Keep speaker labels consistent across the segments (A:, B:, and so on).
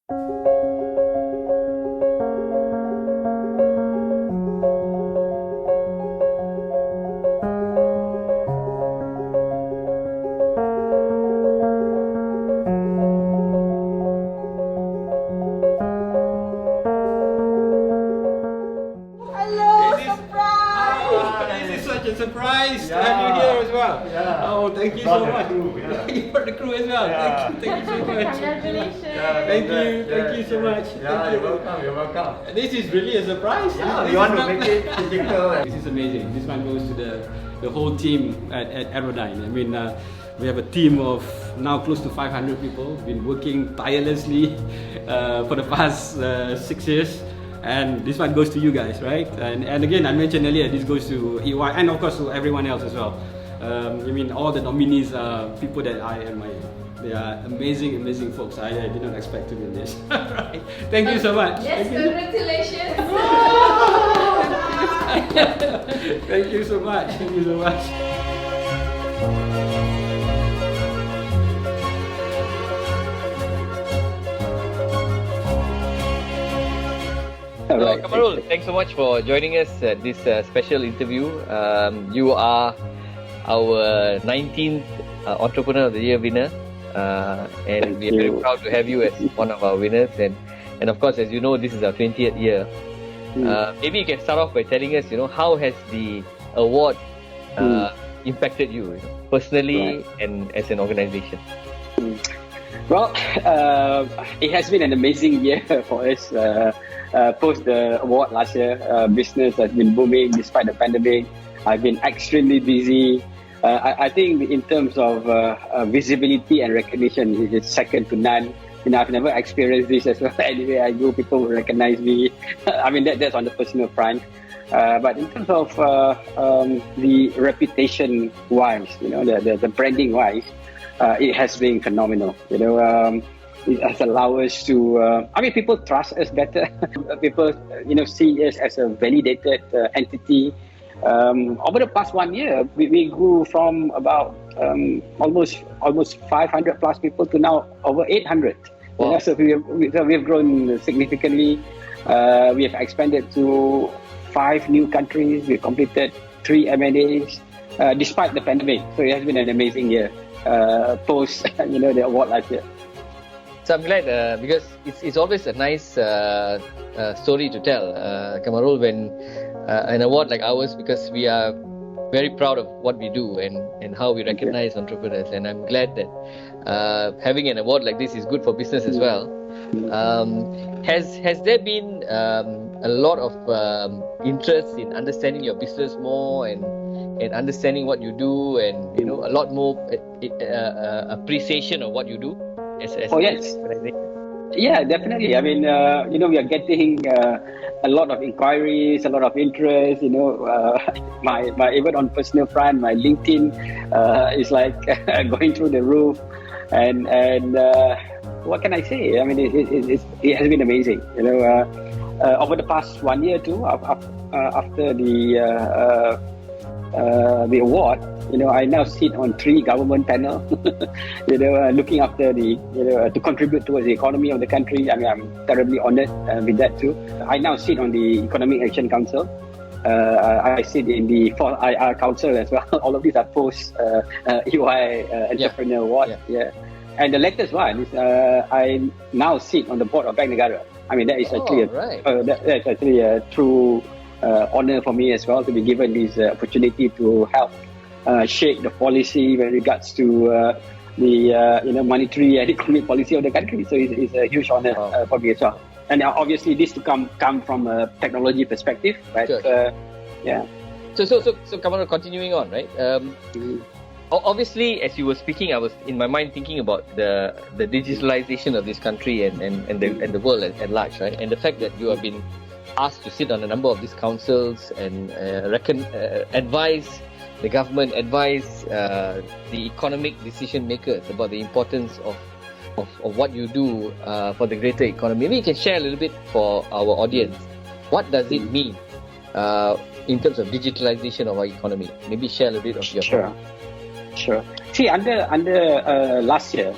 A: Surprise to have you here as well. Oh, thank you so much. You brought the crew as well. Thank you so much.
B: Congratulations.
A: Thank you so much.
C: You're welcome.
A: This is really a surprise.
C: You want to make it physical.
A: This is amazing. This one goes to the whole team at Aerodyne. I mean, we have a team of now close to 500 people. Been working tirelessly for the past 6 years. And this one goes to you guys, right? And again, I mentioned earlier, this goes to EY and of course to everyone else as well. I mean, all the nominees are people that I admire. They are amazing, amazing folks. I did not expect to win this. Right. Thank you so much.
B: Yes, congratulations.
A: Thank you so much. Thank you so much.
D: So, Kamarul, thanks so much for joining us at this special interview. You are our 19th Entrepreneur of the Year winner, and we are very proud to have you as one of our winners. And of course, as you know, this is our 20th year. Maybe you can start off by telling us, how has the award impacted you, personally and as an organization?
E: Well, it has been an amazing year for us. Post the award last year, business has been booming despite the pandemic. I've been extremely busy. I think in terms of visibility and recognition, it's second to none. I've never experienced this as well. Anyway, I go, people will recognize me. I mean, that's on the personal front. But in terms of the reputation-wise, the branding-wise, it has been phenomenal. It has allowed us to, people trust us better. People, see us as a validated entity. Over the past 1 year, we grew from about almost 500 plus people to now over 800.
D: Wow.
E: So we've grown significantly. We have expanded to 5 new countries. We've completed 3 M&As despite the pandemic. So it has been an amazing year post the award last year.
D: So I'm glad because it's always a nice story to tell, Kamarul, when an award like ours, because we are very proud of what we do and how we recognize entrepreneurs. And I'm glad that having an award like this is good for business as well. Has there been a lot of interest in understanding your business more and understanding what you do, and a lot more appreciation of what you do? Yes.
E: Yeah, definitely. I mean, we are getting a lot of inquiries, a lot of interest. My even on personal front, my LinkedIn is like going through the roof. And what can I say? I mean, it has been amazing. Over the past 1 year too, after the award, I now sit on 3 government panels, looking after to contribute towards the economy of the country. I mean, I'm terribly honored with that too. I now sit on the Economic Action Council. I sit in the 4th IR Council as well. All of these are post EY Entrepreneur Award. Yeah. And the latest one is I now sit on the board of Bank Negara. I mean, that is actually that's actually a true honor for me as well, to be given this opportunity to help shape the policy with regards to the monetary and economic policy of the country. So it's a huge honor for me as well. And obviously this to come from a technology perspective, right?
D: Sure.
E: Yeah.
D: So Kamarul, continuing on, right? Obviously, as you were speaking, I was in my mind thinking about the digitalization of this country and the world at large, right? And the fact that you have been asked to sit on a number of these councils and advise the government, advise the economic decision makers about the importance of what you do for the greater economy. Maybe you can share a little bit for our audience. What does it mean in terms of digitalization of our economy? Maybe share a little bit of your
E: Sure. See, under last year,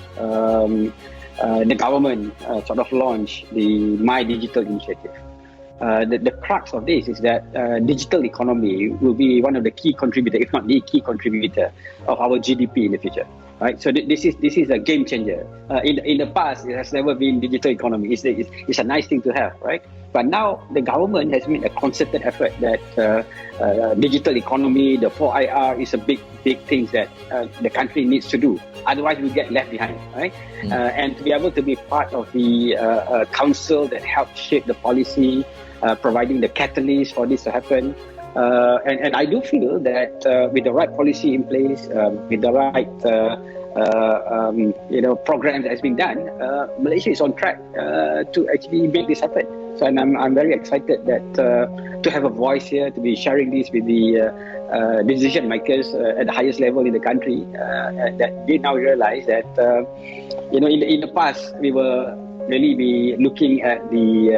E: the government sort of launched the My Digital initiative. The crux of this is that digital economy will be one of the key contributors, if not the key contributor, of our GDP in the future. Right, so this is a game changer. In the past, it has never been digital economy. It's a nice thing to have, right? But now the government has made a concerted effort that digital economy, the 4IR, is a big thing that the country needs to do. Otherwise, we get left behind, right? And to be able to be part of the council that helps shape the policy, providing the catalyst for this to happen. And I do feel that with the right policy in place, with the right program that has been done, Malaysia is on track to actually make this happen. So I'm very excited that to have a voice here, to be sharing this with the decision makers at the highest level in the country, that they now realize that in the past we were really be looking at the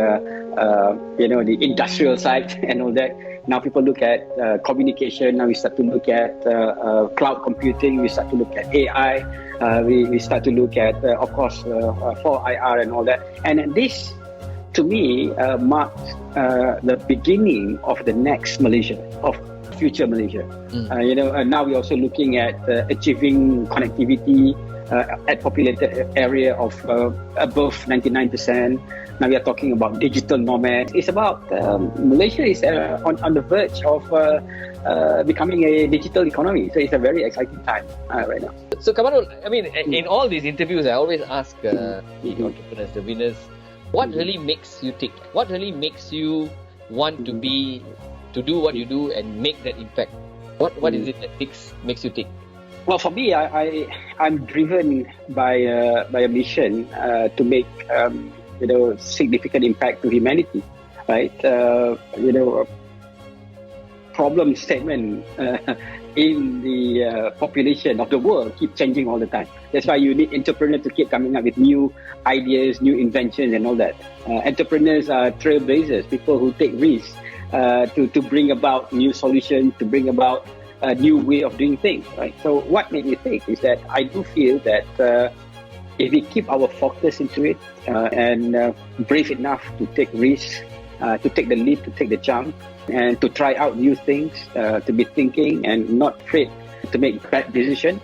E: the industrial side and all that. Now people look at communication. Now we start to look at cloud computing. We start to look at AI. We start to look at, of course, 4IR and all that. And this, to me, marks the beginning of the next Malaysia, of future Malaysia. Now we're also looking at achieving connectivity at populated area of above 99%. Now we are talking about digital nomads. It's about Malaysia is on the verge of becoming a digital economy. So it's a very exciting time right now.
D: So Kamarul, I mean, in all these interviews, I always ask the entrepreneurs, the winners, what really makes you tick? What really makes you want to do what you do and make that impact? What is it that makes you tick?
E: Well, for me, I'm driven by a mission to make significant impact to humanity, right? Problem statement in the population of the world keep changing all the time. That's why you need entrepreneurs to keep coming up with new ideas, new inventions, and all that. Entrepreneurs are trailblazers, people who take risks to bring about new solutions, to bring about a new way of doing things, right? So what made me think is that I do feel that if we keep our focus into it and brave enough to take risks, to take the leap, to take the jump, and to try out new things, to be thinking and not afraid to make bad decisions,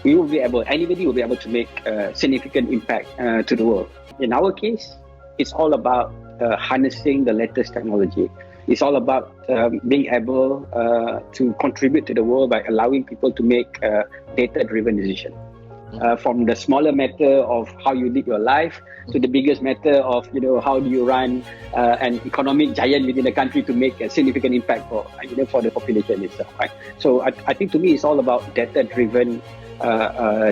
E: anybody will be able to make a significant impact to the world. In our case, it's all about harnessing the latest technology. It's all about being able to contribute to the world by allowing people to make data-driven decisions. From the smaller matter of how you live your life to the biggest matter of how do you run an economic giant within the country to make a significant impact for the population itself. Right? So I think to me it's all about data-driven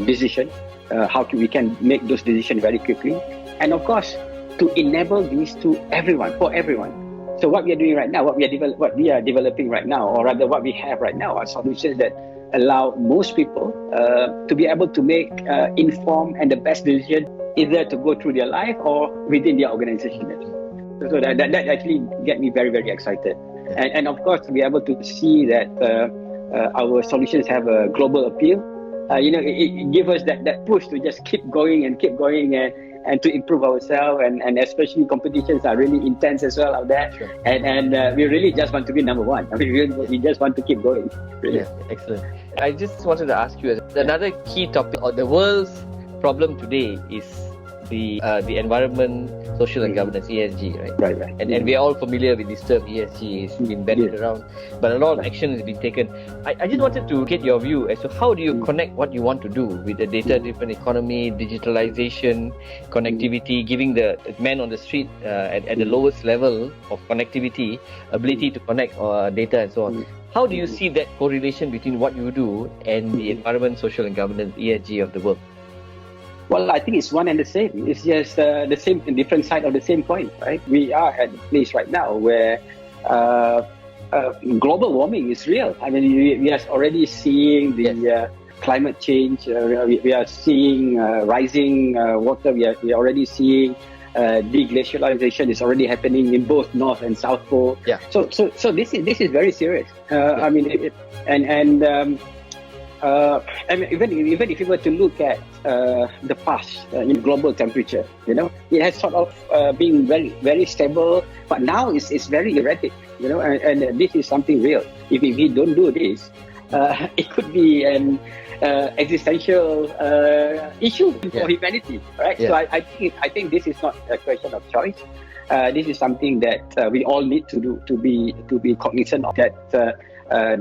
E: decision. How we can make those decisions very quickly, and of course to enable these to everyone, for everyone. So what we are doing right now, what we are developing right now, or rather what we have right now, are solutions that allow most people to be able to make informed and the best decision, either to go through their life or within their organization. So that actually get me very, very excited. And of course, to be able to see that our solutions have a global appeal, it gives us that push to just keep going and to improve ourselves, and especially competitions are really intense as well out there. Sure. And we really just want to be number one. I mean, we just want to keep going. Really.
D: Yeah, excellent. I just wanted to ask you, another key topic, or the world's problem today is the environment, social and governance, ESG, right?
E: Right.
D: And we are all familiar with this term ESG. It's been bandied around, but a lot of action has been taken. I just wanted to get your view as to how do you connect what you want to do with the data-driven economy, digitalization, connectivity, giving the man on the street at the lowest level of connectivity, ability to connect data and so on. How do you see that correlation between what you do and the environment, social and governance, ESG of the world?
E: Well, I think it's one and the same. It's just the same, different side of the same coin, right? We are at a place right now where global warming is real. I mean, we are already seeing the climate change. We are seeing rising water. We are already seeing deglacialization is already happening in both North and South Pole. Yeah. So this is very serious. I mean, I mean, even if you were to look at the past in global temperature, it has sort of been very, very stable, but now it's very erratic, and this is something real. If we don't do this, it could be an existential issue for humanity, right?
D: Yeah.
E: So I think this is not a question of choice. This is something that we all need to do, to be cognizant of that.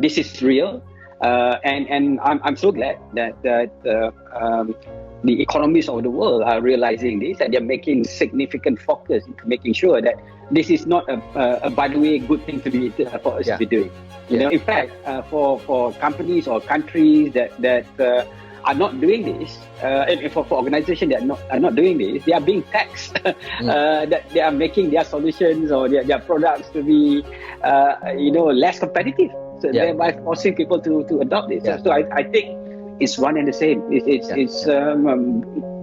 E: This is real, and I'm so glad that the economies of the world are realizing this, and they're making significant focus into making sure that this is not a by the way good thing to be for us to be doing. In fact, for companies or countries that are not doing this, and for organizations that are not doing this, they are being taxed that they are making their solutions or their products to be less competitive, so thereby forcing people to adopt this. So I think it's one and the same. It's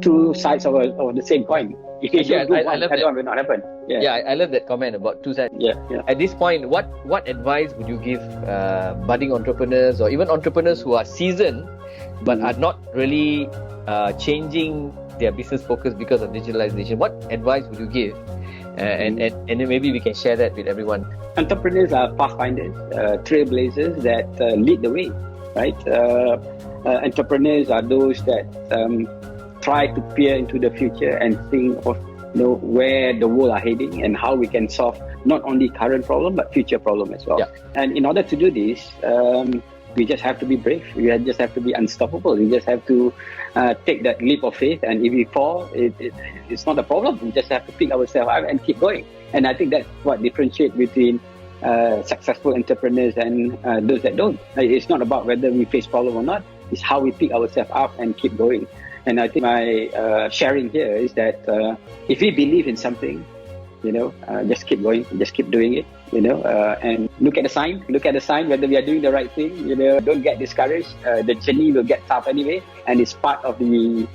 E: two sides of the same coin. If you don't do one, the other one will not happen.
D: I love that comment about two sides. At this point, what advice would you give budding entrepreneurs or even entrepreneurs who are seasoned but are not really changing their business focus because of digitalization? What advice would you give? And then maybe we can share that with everyone.
E: Entrepreneurs are pathfinders, trailblazers that lead the way, right? Entrepreneurs are those that try to peer into the future and think of where the world are heading and how we can solve not only current problem but future problem as well. And in order to do this, we just have to be brave. We just have to be unstoppable. We just have to take that leap of faith. And if we fall, it's not a problem. We just have to pick ourselves up and keep going. And I think that's what differentiates between successful entrepreneurs and those that don't. It's not about whether we face problem or not. It's how we pick ourselves up and keep going. And I think my sharing here is that if we believe in something, just keep going, just keep doing it, and look at the sign whether we are doing the right thing. Don't get discouraged. The journey will get tough anyway, and it's part of the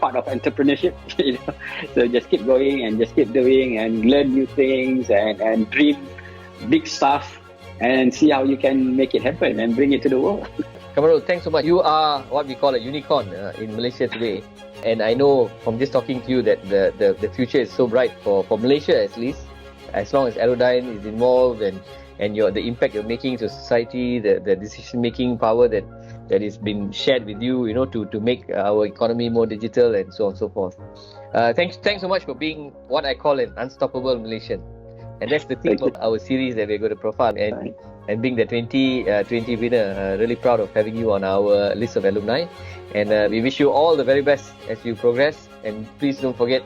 E: part of entrepreneurship. So just keep going and just keep doing and learn new things and dream big stuff and see how you can make it happen and bring it to the world.
D: Kamarul, thanks so much. You are what we call a unicorn in Malaysia today. And I know from just talking to you that the future is so bright for Malaysia, at least, as long as Aerodyne is involved and the impact you're making to society, the decision-making power that is been shared with you, to make our economy more digital and so on and so forth. Thanks so much for being what I call an unstoppable Malaysian. And that's the theme of our series that we're going to profile. And being the 2020 winner, really proud of having you on our list of alumni. And we wish you all the very best as you progress. And please don't forget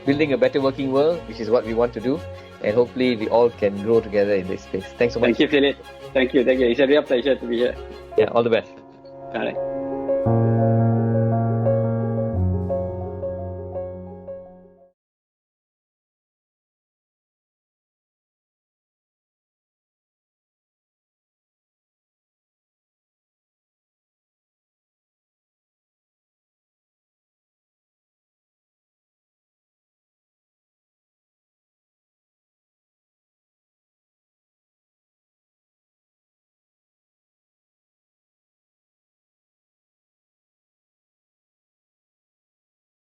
D: building a better working world, which is what we want to do. And hopefully we all can grow together in this space. Thanks so much.
E: Thank you, Philip. Thank you. It's a real pleasure to be here.
D: Yeah, all the best.
E: All right.